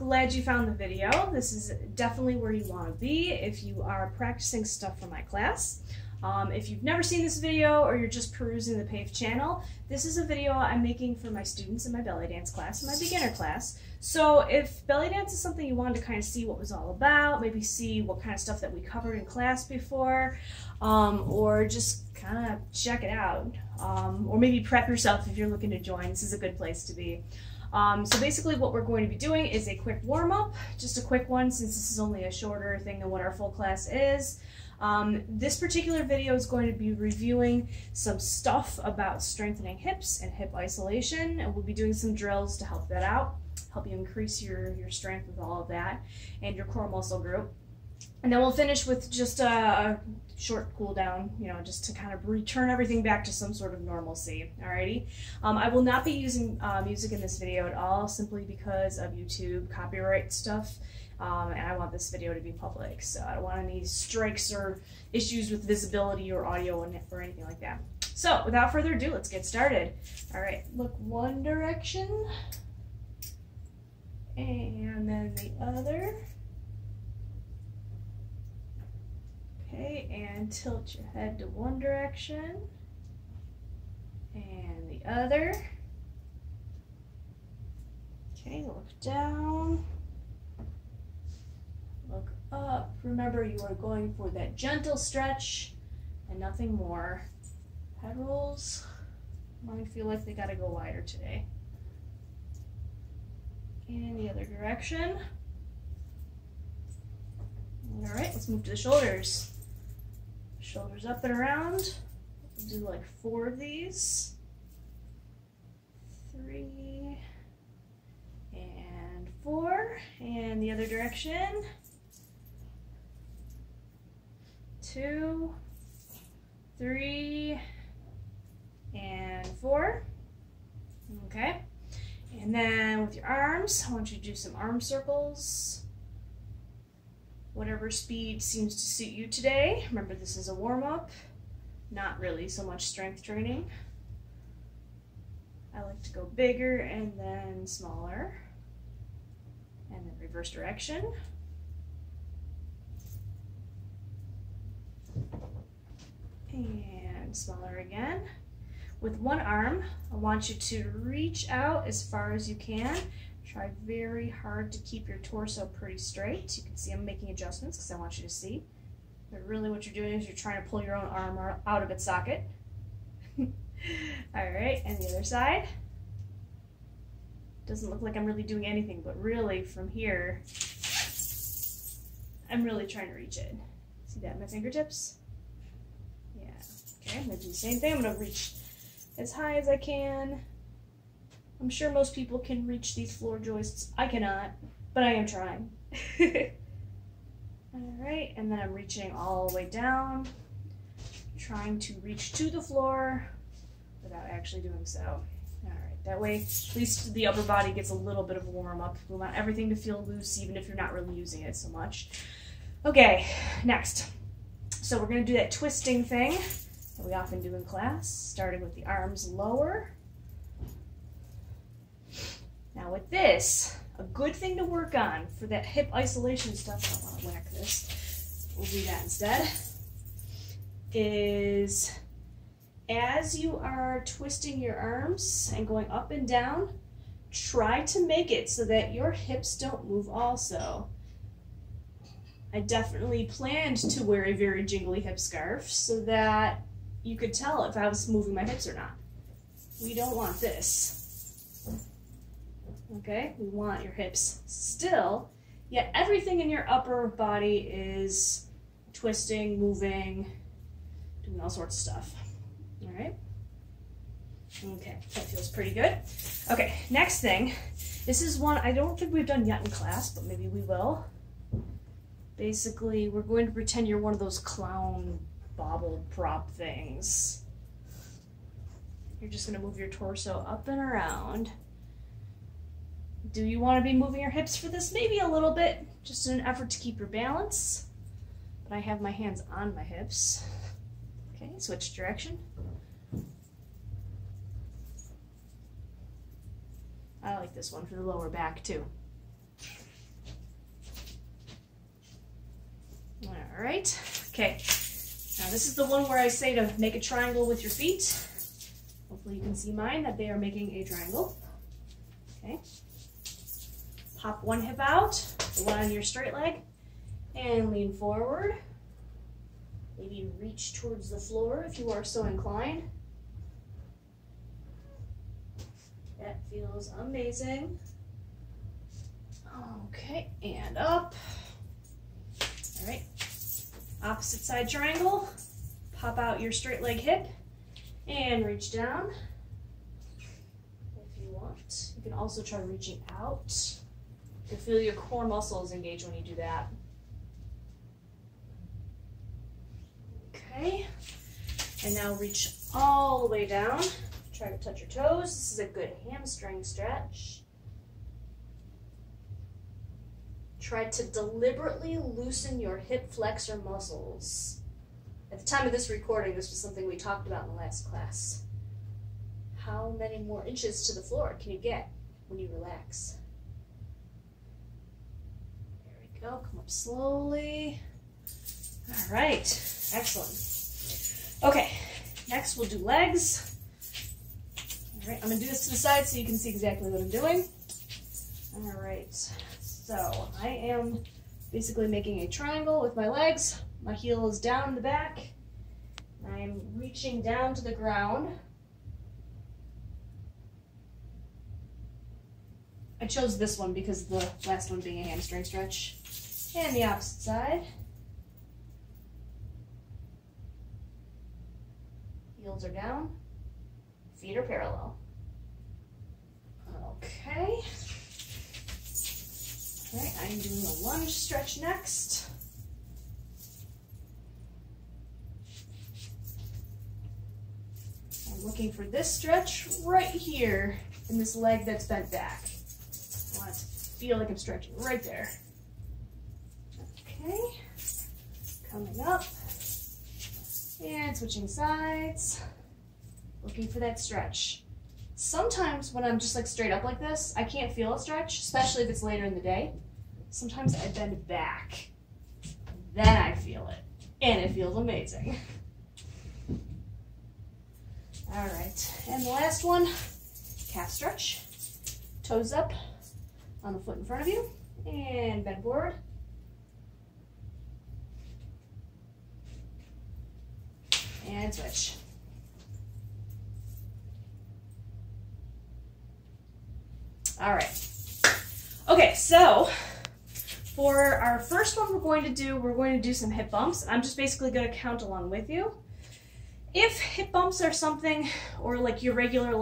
Glad you found the video. This is definitely where you want to be if you are practicing stuff for my class. If you've never seen this video or you're just perusing the PAVE channel, this is a video I'm making for my students in my belly dance class, my beginner class. So if belly dance is something you wanted to kind of see what was all about, maybe see what kind of stuff that we covered in class before, or just kind of check it out, or maybe prep yourself if you're looking to join, this is a good place to be. So basically what we're going to be doing is a quick warm-up, just a quick one since this is only a shorter thing than what our full class is. This particular video is going to be reviewing some stuff about strengthening hips and hip isolation, and we'll be doing some drills to help that out, help you increase your strength with all of that, and your core muscle group. And then we'll finish with just a short cool down, just to kind of return everything back to some sort of normalcy, alrighty? I will not be using music in this video at all, simply because of YouTube copyright stuff. And I want this video to be public, so I don't want any strikes or issues with visibility or audio or anything like that. So without further ado, let's get started. All right, look one direction, and then the other. Okay, and tilt your head to one direction, and the other. Okay, look down. Look up. Remember, you are going for that gentle stretch and nothing more. Pedals might feel like they gotta go wider today. And the other direction. All right, let's move to the shoulders. Shoulders up and around. We'll do like 4 of these. 3 and 4. And the other direction. 2, 3, and 4. Okay. And then with your arms, I want you to do some arm circles. Whatever speed seems to suit you today. Remember, this is a warm-up, not really so much strength training. I like to go bigger and then smaller. And then reverse direction. And smaller again. With one arm, I want you to reach out as far as you can. Try very hard to keep your torso pretty straight. You can see I'm making adjustments because I want you to see. But really what you're doing is you're trying to pull your own arm out of its socket. All right, and the other side. Doesn't look like I'm really doing anything, but really from here, I'm really trying to reach it. See that in my fingertips? Yeah, okay, I'm gonna do the same thing. I'm gonna reach as high as I can. I'm sure most people can reach these floor joists. I cannot, but I am trying. All right, and then I'm reaching all the way down, trying to reach to the floor without actually doing so. All right, that way at least the upper body gets a little bit of a warm up. We want everything to feel loose even if you're not really using it so much. Okay, next. So we're gonna do that twisting thing that we often do in class, starting with the arms lower. Now with this, a good thing to work on for that hip isolation stuff, I don't want to whack this, we'll do that instead, is as you are twisting your arms and going up and down, try to make it so that your hips don't move also. I definitely planned to wear a very jingly hip scarf so that you could tell if I was moving my hips or not. We don't want this. Okay, we want your hips still, yet everything in your upper body is twisting, moving, doing all sorts of stuff. All right? Okay, that feels pretty good. Okay, next thing. This is one I don't think we've done yet in class, but maybe we will. Basically, we're going to pretend you're one of those clown bobble prop things. You're just going to move your torso up and around. Do you want to be moving your hips for this? Maybe a little bit, just in an effort to keep your balance. But I have my hands on my hips. Okay, switch direction. I like this one for the lower back too. All right, okay. Now this is the one where I say to make a triangle with your feet. Hopefully you can see mine, that they are making a triangle. Okay. Pop one hip out, the one on your straight leg, and lean forward. Maybe reach towards the floor if you are so inclined. That feels amazing. Okay, and up. All right, opposite side triangle. Pop out your straight leg hip and reach down if you want. You can also try reaching out. You'll feel your core muscles engage when you do that. Okay, and now reach all the way down. Try to touch your toes. This is a good hamstring stretch. Try to deliberately loosen your hip flexor muscles. At the time of this recording, this was something we talked about in the last class. How many more inches to the floor can you get when you relax? There we go. Come up slowly. All right. Excellent. Okay. Next, we'll do legs. All right. I'm going to do this to the side so you can see exactly what I'm doing. All right. So I am basically making a triangle with my legs. My heel is down in the back. I am reaching down to the ground. I chose this one because the last one being a hamstring stretch. And the opposite side. Heels are down. Feet are parallel. Okay. All right, I'm doing a lunge stretch next. I'm looking for this stretch right here in this leg that's bent back. I want it to feel like I'm stretching right there. Okay, coming up and switching sides. Looking for that stretch. Sometimes when I'm just like straight up like this, I can't feel a stretch, especially if it's later in the day. Sometimes I bend back, then I feel it, and it feels amazing. All right, and the last one, calf stretch. Toes up on the foot in front of you, and bend forward. And switch. All right. Okay, so for our first one we're going to do some hip bumps. I'm just basically going to count along with you. If hip bumps are something, or like your regular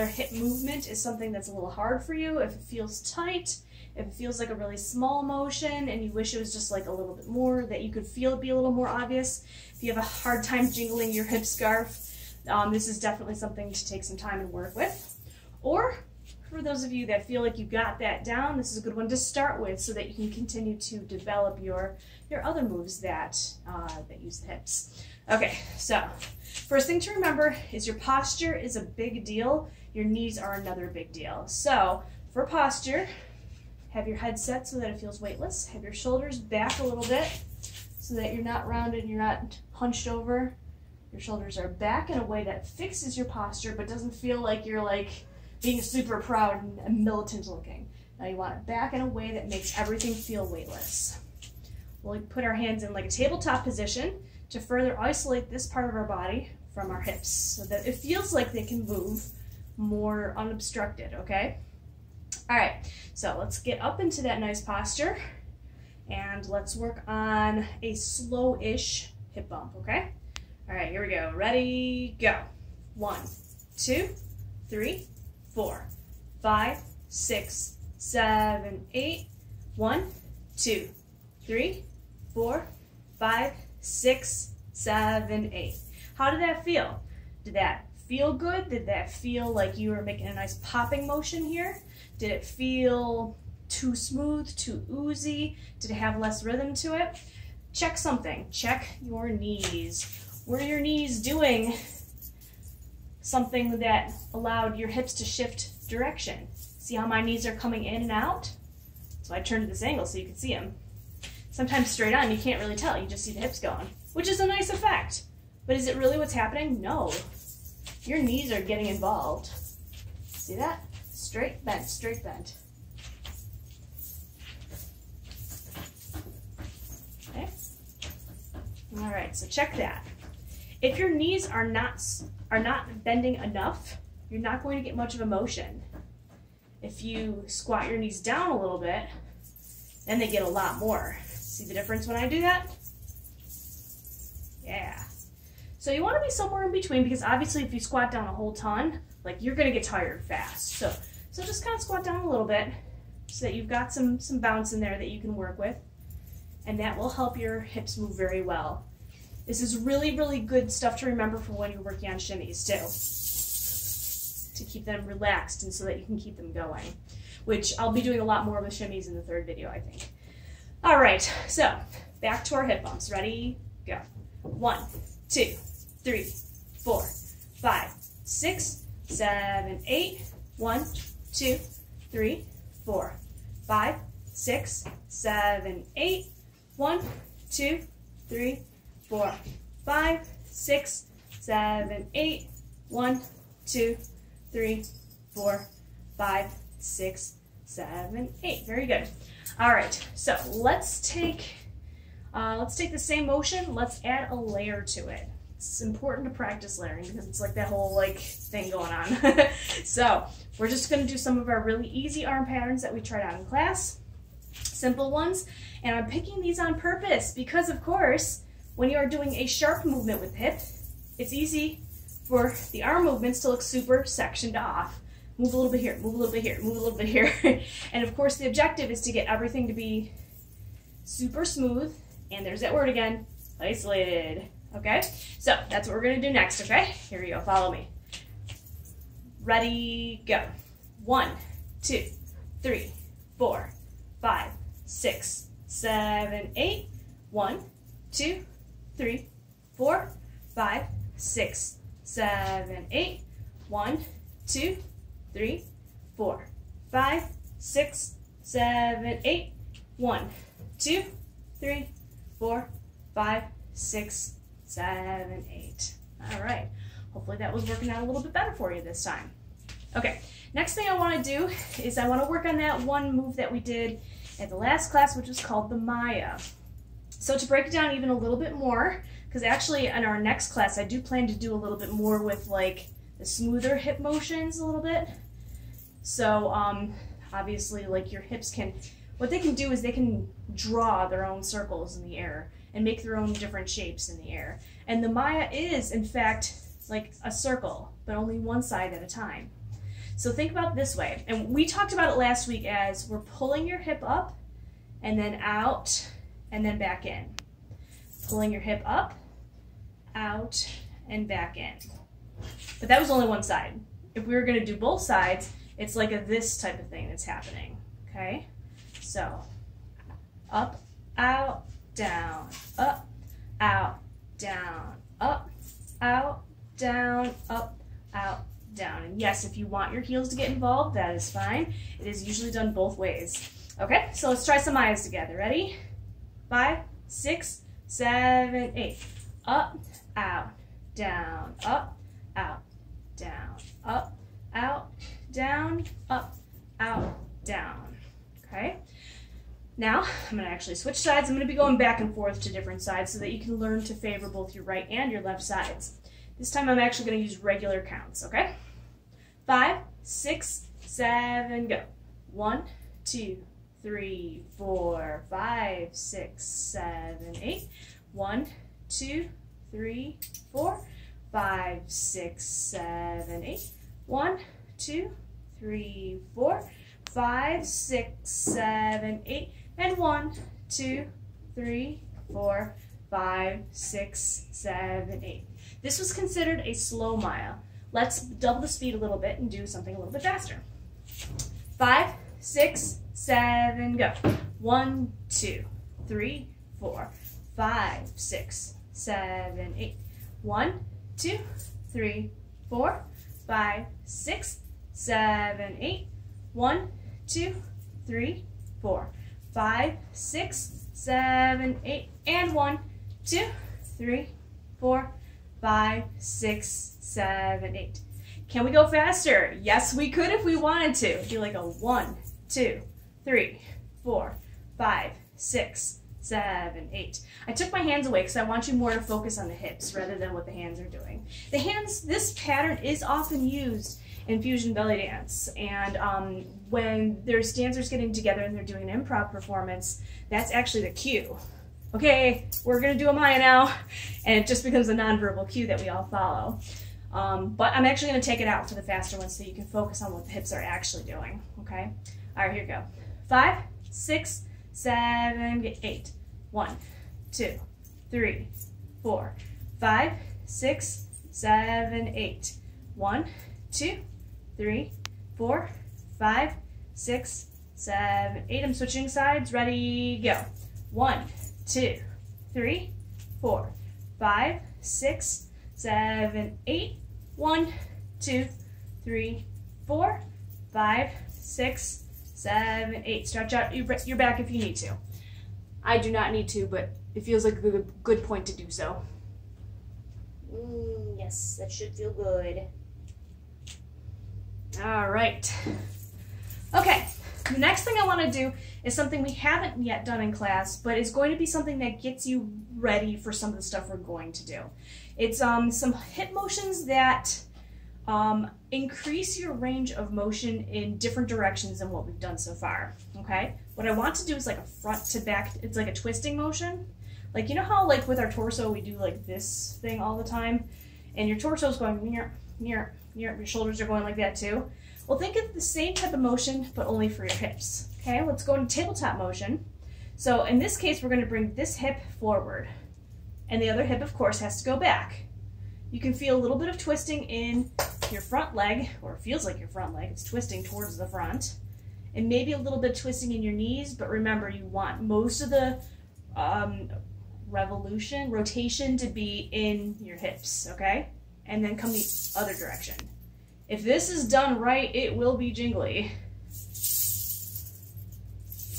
hip movement is something that's a little hard for you, if it feels tight, if it feels like a really small motion and you wish it was just like a little bit more, that you could feel it be a little more obvious, if you have a hard time jingling your hip scarf, this is definitely something to take some time and work with. Or for those of you that feel like you got that down, this is a good one to start with so that you can continue to develop your other moves that use the hips. Okay, so first thing to remember is your posture is a big deal. Your knees are another big deal. So for posture, have your head set so that it feels weightless. Have your shoulders back a little bit so that you're not rounded, you're not hunched over. Your shoulders are back in a way that fixes your posture but doesn't feel like you're like being super proud and militant looking. Now you want it back in a way that makes everything feel weightless. We'll put our hands in like a tabletop position to further isolate this part of our body from our hips so that it feels like they can move more unobstructed, okay? All right, so let's get up into that nice posture and let's work on a slow-ish hip bump, okay? All right, here we go. Ready, go. 1, 2, 3, 4, 5, 6, 7, 8. 1, 2, 3, 4, 5, 6, 7, 8. How did that feel? Did that feel good? Did that feel like you were making a nice popping motion here? Did it feel too smooth, too oozy? Did it have less rhythm to it? Check something. Check your knees. Were your knees doing something that allowed your hips to shift direction? See how my knees are coming in and out? So I turned to this angle so you can see them. sometimes straight on, you can't really tell. You just see the hips going, which is a nice effect. But is it really what's happening? No. Your knees are getting involved. See that? Straight bent, straight bent. Okay. All right, so check that. If your knees are not bending enough, you're not going to get much of a motion. If you squat your knees down a little bit, then they get a lot more. See the difference when I do that? Yeah. So you want to be somewhere in between, because obviously if you squat down a whole ton, like, you're going to get tired fast. So just kind of squat down a little bit so that you've got some bounce in there that you can work with, and that will help your hips move very well. This is really, really good stuff to remember for when you're working on shimmies too, to keep them relaxed and so that you can keep them going, which I'll be doing a lot more with shimmies in the third video, I think. All right, so back to our hip bumps. Ready? Go. 1, 2, 3, 4, 5, 6, 7, 8. 1, 2, 3, 4, 5, 6, 7, 8. 1, 2, 3, 4, 5, 6, 7, 8. 1, 2, 3, 4, 5, 6, 7, 8. Very good. All right, so let's take the same motion. Let's add a layer to it. It's important to practice layering because it's like that whole thing going on. So we're just going to do some of our really easy arm patterns that we tried out in class, simple ones. And I'm picking these on purpose because, of course, when you are doing a sharp movement with the hip, it's easy for the arm movements to look super sectioned off. Move a little bit here, move a little bit here, move a little bit here. And of course the objective is to get everything to be super smooth, and there's that word again, isolated. Okay, so that's what we're gonna do next, okay? Here we go, follow me. Ready, go. 1, 2, 3, 4, 5, 6, 7, 8. 1, 2, 3, 4, 5, 6, 7, 8. 1, 2, 3, 4, 5, 6, 7, 8. 1, 2, 3, 4, 5, 6, 7, 8. All right. Hopefully that was working out a little bit better for you this time. Okay. Next thing I want to do is I want to work on that one move that we did at the last class, which was called the Maya. So to break it down even a little bit more, because actually in our next class I do plan to do a little bit more with the smoother hip motions a little bit. So obviously your hips what they can do is they can draw their own circles in the air and make their own different shapes in the air. And the Maya is, in fact, like a circle, but only one side at a time. So think about it this way, and we talked about it last week as we're pulling your hip up and then out and then back in. Pulling your hip up, out, and back in. But that was only one side. If we were gonna do both sides, it's like this type of thing that's happening, okay? So, up, out, down, up, out, down, up, out, down, up, out, down. And yes, if you want your heels to get involved, that is fine. It is usually done both ways. Okay, so let's try some Mayas together. Ready? 5, 6, 7, 8. Up, out, down, up, out, down, up, out, down, up, out, down. Okay? Now, I'm going to actually switch sides. I'm going to be going back and forth to different sides so that you can learn to favor both your right and your left sides. This time I'm actually going to use regular counts, okay? 5, 6, 7, go. 1, 2, 3, 4, 5, 6, 7, 8. 1, 2, 3, 4, 5, 6, 7, 8. 1, 2, 3, 4, 5, 6, 7, 8. And 1, 2, 3, 4, 5, 6, 7, 8. This was considered a slow Maya. Let's double the speed a little bit and do something a little bit faster. 5, 6, 7, go. 1, 2, 3, 4, 5, 6, 7, 8. 1, 2, 3, 4, 5, 6, 7, 8. 1, 2, 3, 4, 5, 6, 7, 8, and 1, 2, 3, 4, 5, 6, 7, 8. Can we go faster? Yes, we could if we wanted to. Do like a 1, 2, 3, 4, 5, 6, 7, 8. I took my hands away because I want you more to focus on the hips rather than what the hands are doing. The hands, this pattern is often used in fusion belly dance, and when there's dancers getting together and they're doing an improv performance, that's actually the cue. Okay, we're gonna do a Maya now, and it just becomes a nonverbal cue that we all follow. But I'm actually gonna take it out for the faster ones so you can focus on what the hips are actually doing, okay? All right, here we go. 5, 6, 7, 8. 1, 2, 3, 4, 5, 6, 7, 8. 1, 2, 3, 4, 5, 6, 7, 8. I'm switching sides. Ready, go. 1, 2, 3, 4, 5, 6, 7, 8. 1, 2, 3, 4, 5, 6, 7, 8. Stretch out your back if you need to. I do not need to, but it feels like a good point to do so. Yes, that should feel good. All right. Okay, the next thing I want to do is something we haven't yet done in class, but is going to be something that gets you ready for some of the stuff we're going to do. It's some hip motions that increase your range of motion in different directions than what we've done so far, okay? What I want to do is like a front to back, it's like a twisting motion. Like, you know how like with our torso we do like this thing all the time? And your torso's going near, near, near, your shoulders are going like that too. Well, think of the same type of motion, but only for your hips, okay? Let's go into tabletop motion. So in this case, we're gonna bring this hip forward, and the other hip, of course, has to go back. You can feel a little bit of twisting in your front leg, or it feels like your front leg, it's twisting towards the front, and maybe a little bit twisting in your knees, but remember, you want most of the rotation to be in your hips, okay? And then come the other direction. If this is done right, it will be jingly.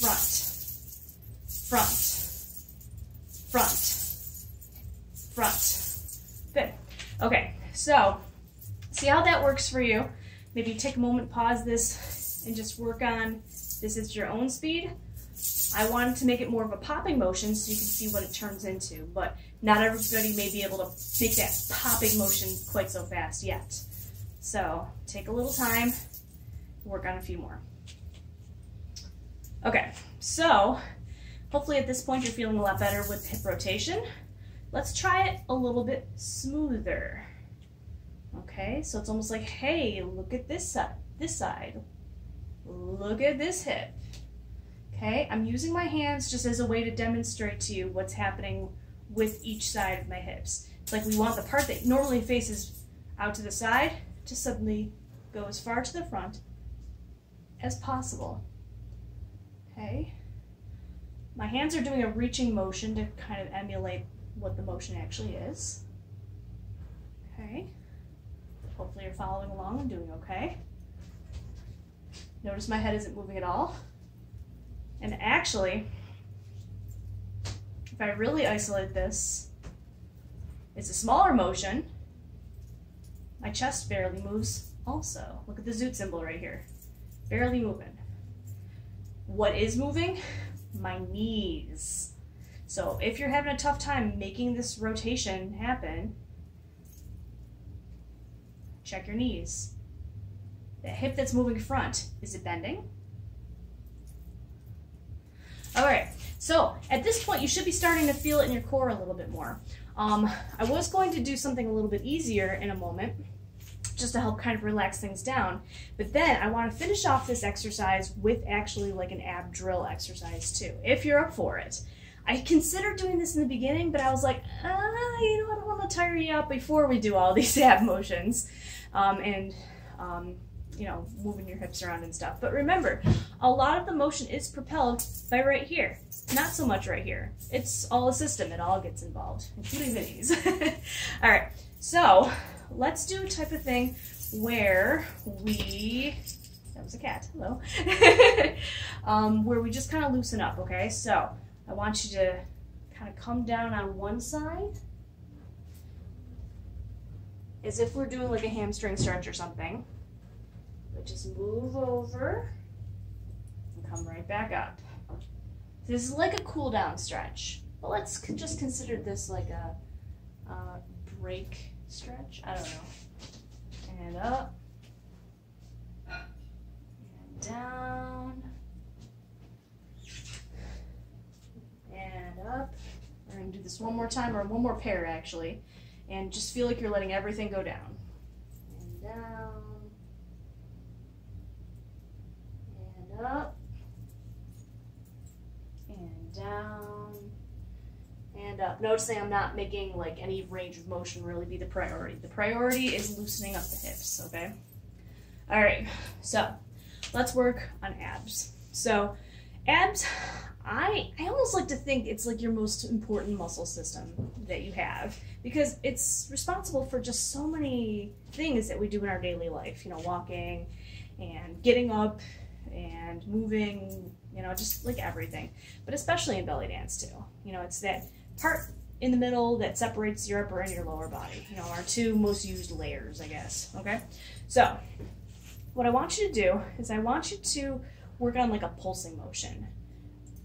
Front, front, front, front. Good. Okay, so see how that works for you. Maybe take a moment, pause this, and just work on this at your own speed. I wanted to make it more of a popping motion so you can see what it turns into, but not everybody may be able to make that popping motion quite so fast yet. So take a little time, work on a few more. Okay, so hopefully at this point you're feeling a lot better with hip rotation. Let's try it a little bit smoother. Okay, so it's almost like, hey, look at this side. Look at this hip. Okay, I'm using my hands just as a way to demonstrate to you what's happening with each side of my hips. It's like we want the part that normally faces out to the side to suddenly go as far to the front as possible. Okay, my hands are doing a reaching motion to kind of emulate what the motion actually is. Okay, hopefully you're following along and doing okay. Notice my head isn't moving at all. And actually, if I really isolate this, it's a smaller motion. My chest barely moves also. Look at the zoot symbol right here. Barely moving. What is moving? My knees. So if you're having a tough time making this rotation happen, check your knees. The hip that's moving front, is it bending? All right, so at this point you should be starting to feel it in your core a little bit more. I was going to do something a little bit easier in a moment, just to help kind of relax things down, but then I want to finish off this exercise with actually like an ab drill exercise too, if you're up for it. I considered doing this in the beginning, but I was like, you know, I don't want to tire you out before we do all these ab motions, you know, moving your hips around and stuff. But remember, a lot of the motion is propelled by right here, not so much right here. It's all a system, it all gets involved, including the knees. All right, so let's do a type of thing where we, that was a cat, hello. where we just kind of loosen up, okay? So I want you to kind of come down on one side as if we're doing like a hamstring stretch or something. But just move over and come right back up. This is like a cool down stretch, but let's just consider this like a break stretch. I don't know. And up and down and up. We're going to do this one more time, or one more pair actually, and just feel like you're letting everything go down. And down and up and down and up. Noticing I'm not making like any range of motion really be the priority. The priority is loosening up the hips, okay? All right, so let's work on abs. So abs, I almost like to think it's like your most important muscle system that you have, because it's responsible for just so many things that we do in our daily life, you know, walking and getting up and moving, you know, just like everything, but especially in belly dance too. You know, it's that part in the middle that separates your upper and your lower body, you know, our two most used layers, I guess, okay? So what I want you to do is I want you to work on like a pulsing motion.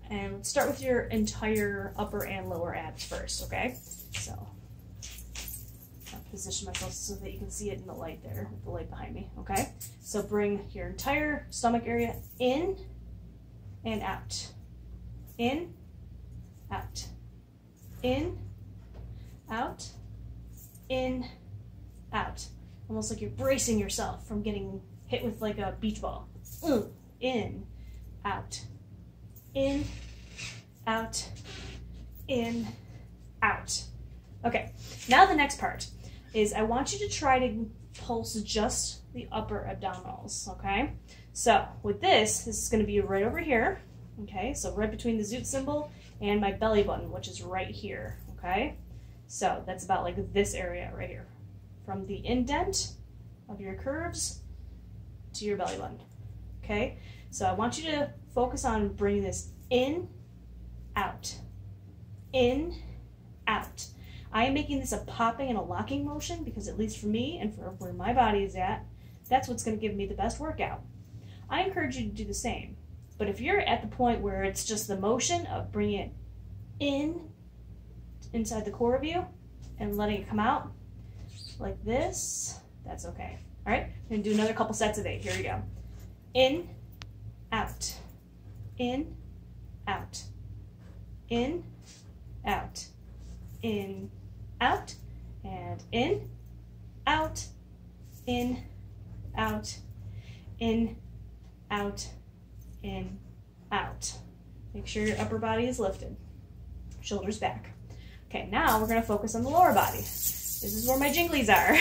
And let's start with your entire upper and lower abs first, okay? So I'll position myself so that you can see it in the light there, with the light behind me, okay? So bring your entire stomach area in and out. In, out. In, out. In, out. Almost like you're bracing yourself from getting hit with like a beach ball. In, out. In, out, in, out. Okay, now the next part is I want you to try to pulse just the upper abdominals, okay? So with this is going to be right over here, okay? So right between the zoot symbol and my belly button, which is right here, okay? So that's about like this area right here, from the indent of your curves to your belly button, okay? So I want you to focus on bringing this in, out, in, out. I am making this a popping and a locking motion because, at least for me and for where my body is at, that's what's going to give me the best workout. I encourage you to do the same. But if you're at the point where it's just the motion of bringing it in, inside the core of you, and letting it come out like this, that's okay. All right, I'm going to do another couple sets of 8. Here we go. In, out, in, out, in, out, in, out, and in, out, in, out, in, out, in, out. Make sure your upper body is lifted. Shoulders back. Okay, now we're going to focus on the lower body. This is where my jinglies are.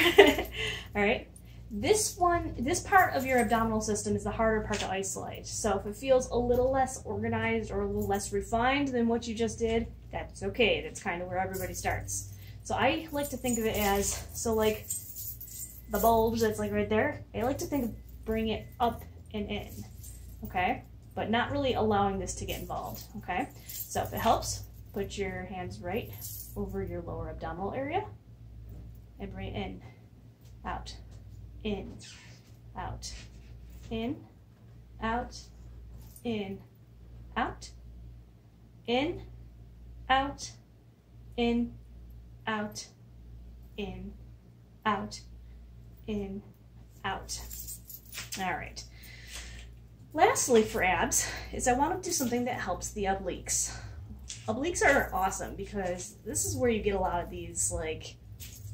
All right. This part of your abdominal system is the harder part to isolate. So if it feels a little less organized or a little less refined than what you just did, that's okay. That's kind of where everybody starts. So I like to think of it as, so like the bulge that's like right there, I like to think of bring it up and in, okay? But not really allowing this to get involved, okay? So if it helps, put your hands right over your lower abdominal area and bring it in, out, in, out, in, out, in, out, in, out, in, out, in, out, in, out. All right. Lastly for abs is I want to do something that helps the obliques. Obliques are awesome because this is where you get a lot of these like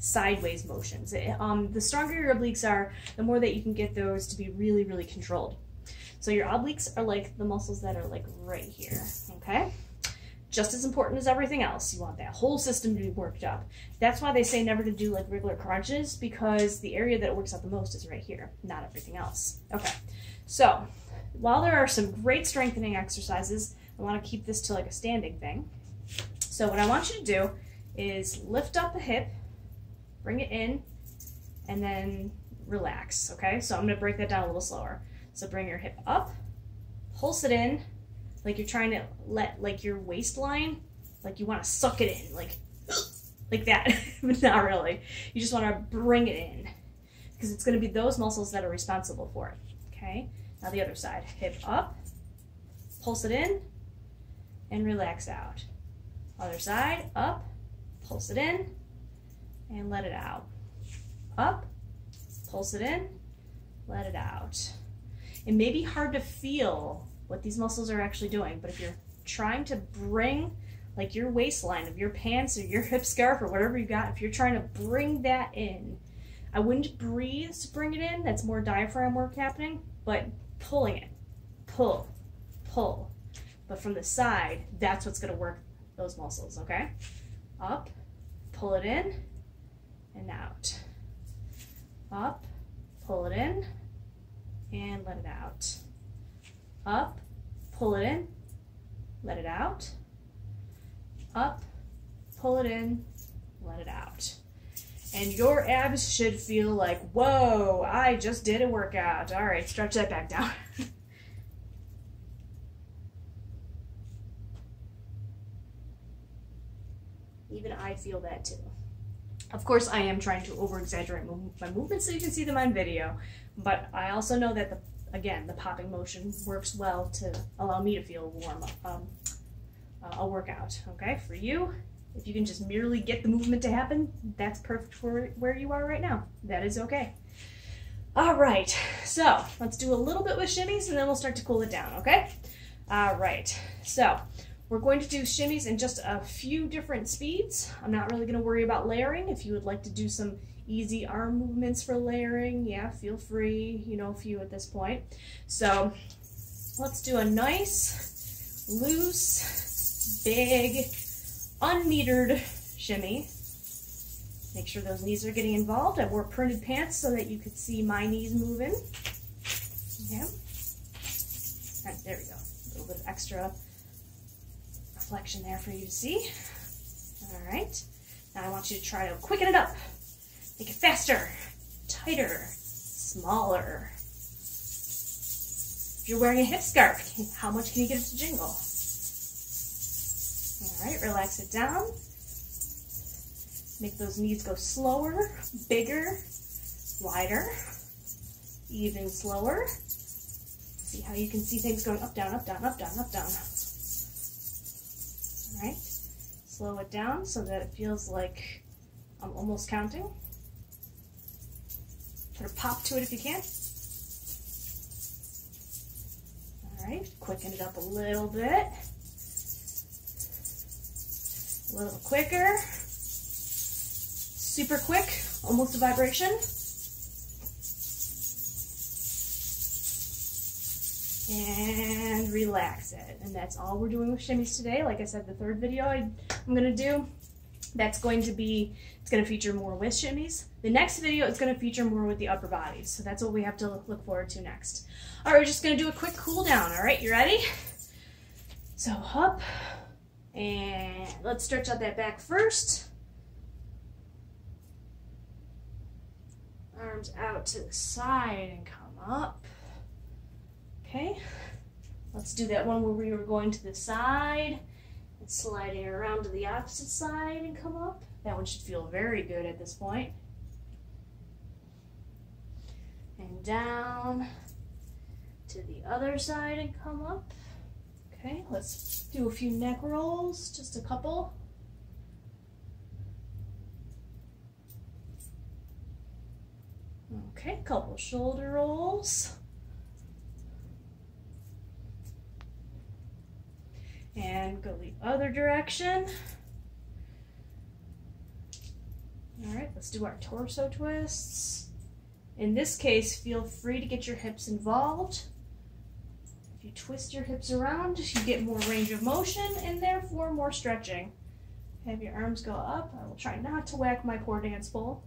sideways motions. The stronger your obliques are, the more that you can get those to be really, really controlled. So your obliques are like the muscles that are like right here, okay? Just as important as everything else. You want that whole system to be worked up. That's why they say never to do like regular crunches, because the area that it works out the most is right here, not everything else. Okay, so while there are some great strengthening exercises, I want to keep this to like a standing thing. So what I want you to do is lift up the hip, bring it in, and then relax, okay? So I'm going to break that down a little slower. So bring your hip up, pulse it in like you're trying to let like your waistline, like you want to suck it in, like that, but not really. You just want to bring it in because it's going to be those muscles that are responsible for it. Okay, now the other side, hip up, pulse it in, and relax out. Other side, up, pulse it in, and let it out. Up, pulse it in, let it out. It may be hard to feel what these muscles are actually doing, but if you're trying to bring like your waistline of your pants or your hip scarf or whatever you got, if you're trying to bring that in, I wouldn't breathe to bring it in. That's more diaphragm work happening, but pulling it, pull, pull. But from the side, that's what's gonna work those muscles, okay? Up, pull it in, and out. Up, pull it in, and let it out. Up, pull it in, let it out. Up, pull it in, let it out. And your abs should feel like, whoa, I just did a workout. All right, stretch that back down. Even I feel that too. Of course, I am trying to over-exaggerate my movements so you can see them on video, but I also know that, again, the popping motion works well to allow me to feel warm up, a workout, okay? For you, if you can just merely get the movement to happen, that's perfect for where you are right now. That is okay. All right, so let's do a little bit with shimmies and then we'll start to cool it down, okay? All right, so we're going to do shimmies in just a few different speeds. I'm not really gonna worry about layering. If you would like to do some easy arm movements for layering, yeah, feel free, you know, a few at this point. So let's do a nice, loose, big, unmetered shimmy. Make sure those knees are getting involved. I wore printed pants so that you could see my knees moving. Okay. All right, there we go. A little bit of extra reflection there for you to see. All right. Now I want you to try to quicken it up. Make it faster, tighter, smaller. If you're wearing a hip scarf, how much can you get it to jingle? All right, relax it down. Make those knees go slower, bigger, wider, even slower. See how you can see things going up, down, up, down, up, down, up, down. All right, slow it down so that it feels like I'm almost counting. Put a pop to it if you can. All right, quicken it up a little bit. A little quicker. Super quick, almost a vibration. And relax it. And that's all we're doing with shimmies today. Like I said, the third video I'm gonna do, that's going to be, it's gonna feature more with shimmies. The next video is gonna feature more with the upper bodies. So that's what we have to look forward to next. All right, we're just gonna do a quick cool down. All right, you ready? So up, and let's stretch out that back first. Arms out to the side and come up. Okay, let's do that one where we were going to the side and sliding around to the opposite side and come up. That one should feel very good at this point. And down to the other side and come up. Okay, let's do a few neck rolls, just a couple. Okay, couple shoulder rolls. And go the other direction. All right, let's do our torso twists. In this case, feel free to get your hips involved. If you twist your hips around, you get more range of motion and therefore more stretching. Have your arms go up. I will try not to whack my poor dance pole.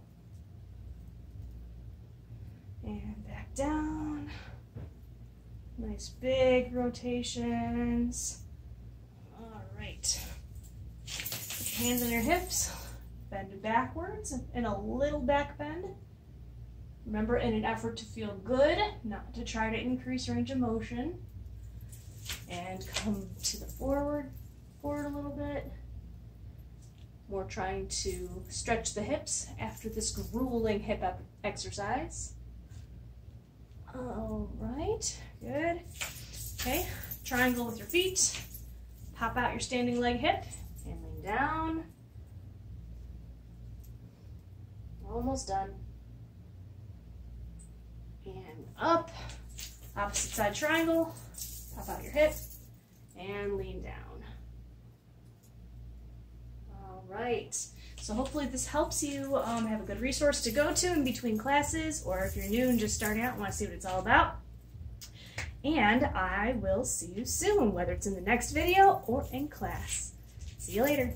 And back down. Nice big rotations. All right. Put your hands on your hips. Bend backwards and a little back bend. Remember, in an effort to feel good, not to try to increase range of motion. and come to the forward a little bit. We're trying to stretch the hips after this grueling hip exercise. All right, good. Okay, triangle with your feet. Pop out your standing leg hip and lean down. Almost done. And up. Opposite side triangle. Pop out your hip and lean down. All right. So hopefully this helps you have a good resource to go to in between classes, or if you're new and just starting out and want to see what it's all about. And I will see you soon, whether it's in the next video or in class. See you later.